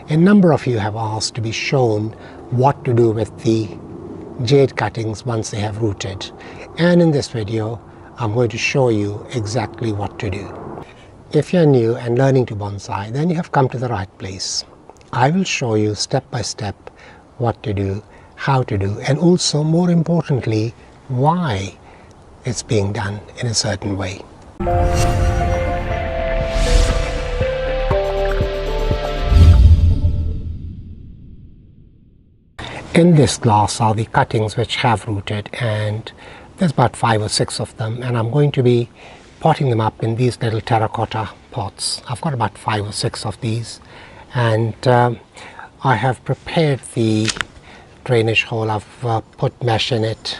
A number of you have asked to be shown what to do with the jade cuttings once they have rooted, and in this video I'm going to show you exactly what to do. If you're new and learning to bonsai, then you have come to the right place. I will show you step by step what to do, how to do, and also more importantly why it's being done in a certain way. In this glass are the cuttings which have rooted, and there's about 5 or 6 of them, and I'm going to be potting them up in these little terracotta pots. I've got about 5 or 6 of these, and I have prepared the drainage hole. I've put mesh in it,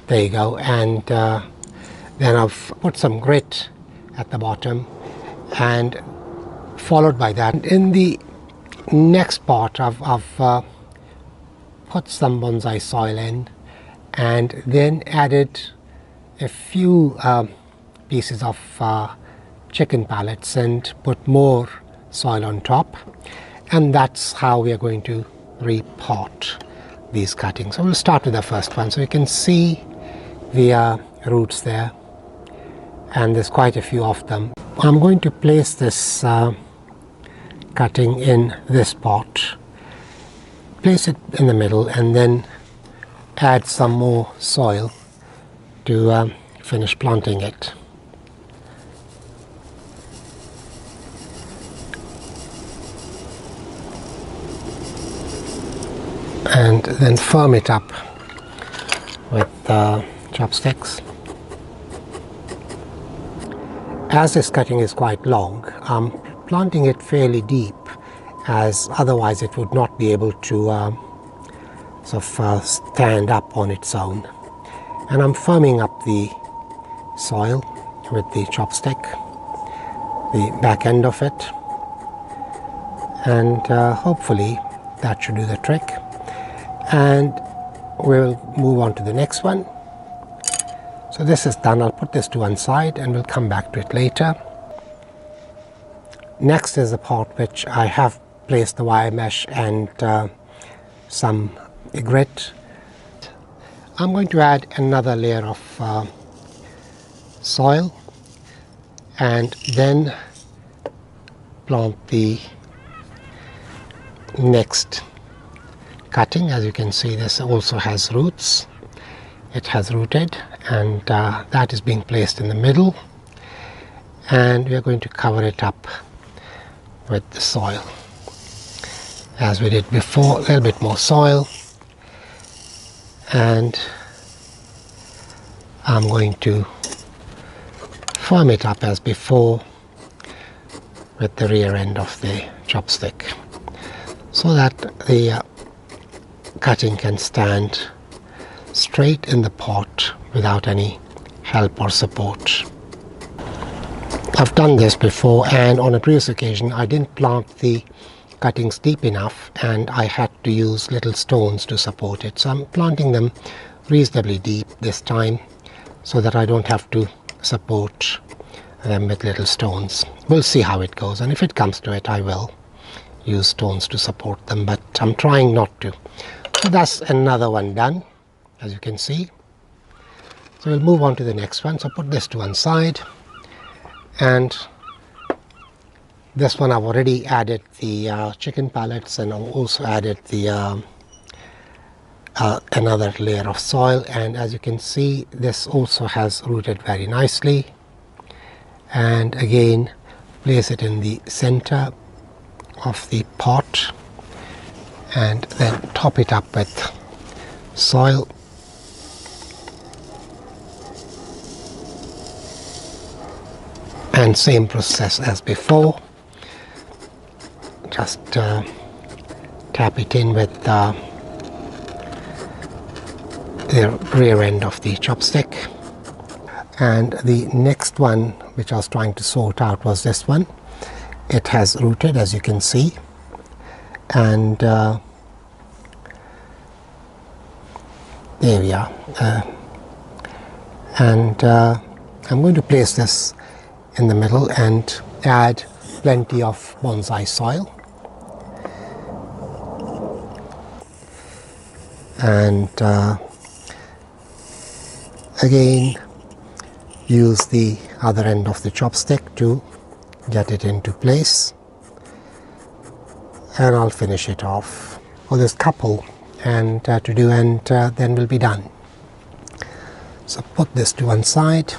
there you go, and then I've put some grit at the bottom, and followed by that in the next pot I've put some bonsai soil in, and then added a few pieces of chicken pellets and put more soil on top, and that's how we are going to repot these cuttings. So we'll start with the first one. So you can see the roots there, and there's quite a few of them. I'm going to place this cutting in this pot, place it in the middle, and then add some more soil to finish planting it. And then firm it up with chopsticks. As this cutting is quite long, I'm planting it fairly deep, as otherwise it would not be able to stand up on its own. And I'm firming up the soil with the chopstick, the back end of it, and hopefully that should do the trick. And we'll move on to the next one. So this is done. I'll put this to one side and we'll come back to it later. Next is the pot which I have placed the wire mesh and some grit. I'm going to add another layer of soil and then plant the next cutting. As you can see, this also has roots. It has rooted, and that is being placed in the middle, and we are going to cover it up with the soil as we did before. A little bit more soil, and I'm going to firm it up as before with the rear end of the chopstick, so that the cutting can stand straight in the pot without any help or support. I've done this before, and on a previous occasion I didn't plant the cuttings deep enough and I had to use little stones to support it. So I'm planting them reasonably deep this time so that I don't have to support them with little stones. We'll see how it goes, and if it comes to it I will use stones to support them, but I'm trying not to. So that's another one done, as you can see. So we'll move on to the next one. So put this to one side, and this one I've already added the chicken pellets, and I've also added the another layer of soil, and as you can see this also has rooted very nicely. And again, place it in the center of the pot and then top it up with soil. And same process as before, just tap it in with the rear end of the chopstick. And the next one which I was trying to sort out was this one. It has rooted, as you can see, and there we are. I'm going to place this in the middle and add plenty of bonsai soil. and again use the other end of the chopstick to get it into place, and I'll finish it off. Well, there's a couple and to do, and then we'll be done. So put this to one side,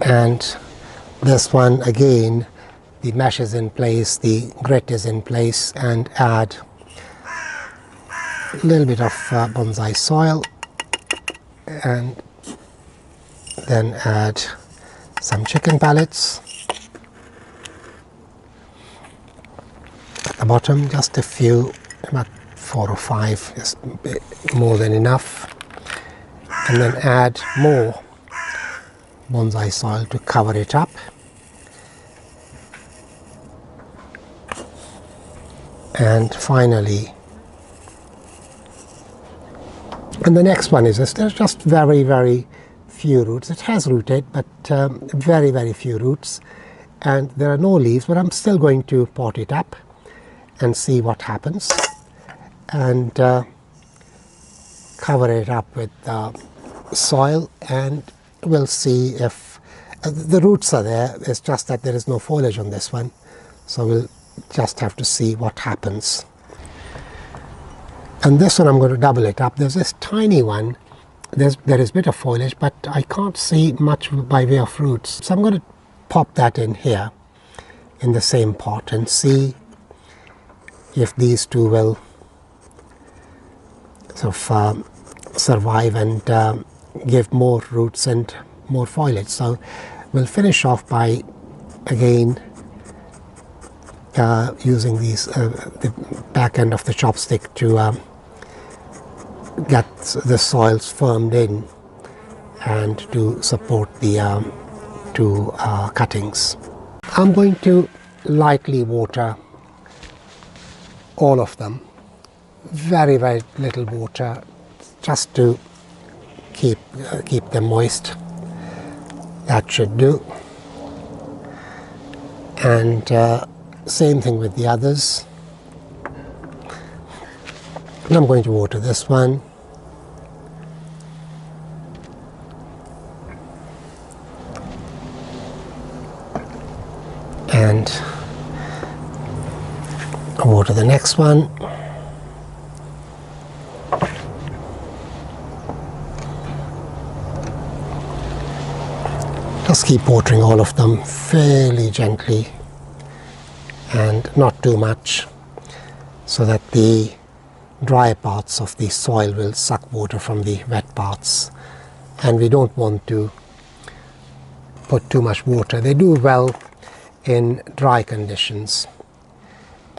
and this one again, the mesh is in place, the grit is in place, and add a little bit of bonsai soil, and then add some chicken pellets at the bottom, just a few, about 4 or 5 is more than enough, and then add more bonsai soil to cover it up. And finally, and the next one is this. There's just very few roots. It has rooted, but very few roots, and there are no leaves, but I'm still going to pot it up and see what happens, and cover it up with soil, and we'll see if the roots are there. It's just that there is no foliage on this one, so we'll just have to see what happens. And this one I'm going to double it up. There's this tiny one, there is a bit of foliage, but I can't see much by way of roots, so I'm going to pop that in here in the same pot and see if these two will sort of survive and give more roots and more foliage. So we'll finish off by again using these the back end of the chopstick to get the soils firmed in and to support the two cuttings. I'm going to lightly water all of them, very little water, just to keep them moist. That should do. And same thing with the others. And I'm going to water this one. And water the next one. Just keep watering all of them fairly gently and not too much, so that the dry parts of the soil will suck water from the wet parts, and we don't want to put too much water. They do well in dry conditions.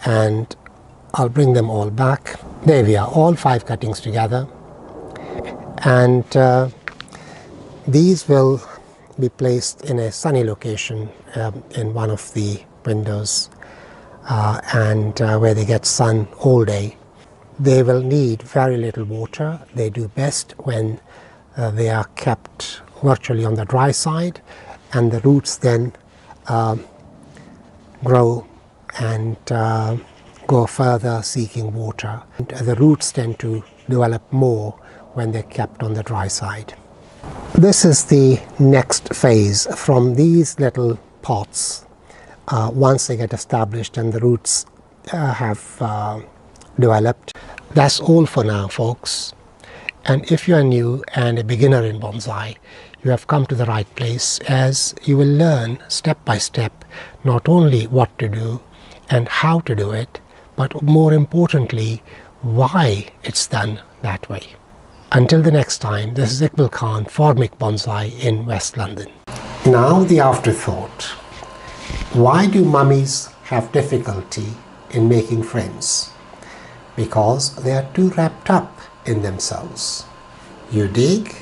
And I'll bring them all back. There we are, all 5 cuttings together, and these will be placed in a sunny location in one of the windows, and where they get sun all day. They will need very little water. They do best when they are kept virtually on the dry side, and the roots then grow and go further seeking water. And the roots tend to develop more when they're kept on the dry side. This is the next phase. From these little pots, once they get established and the roots have developed. That's all for now, folks. And if you are new and a beginner in bonsai, you have come to the right place, as you will learn step by step not only what to do and how to do it, but more importantly, why it's done that way. Until the next time, this is Iqbal Khan for mikbonsai in West London. Now the afterthought. Why do mummies have difficulty in making friends? Because they are too wrapped up in themselves. You dig?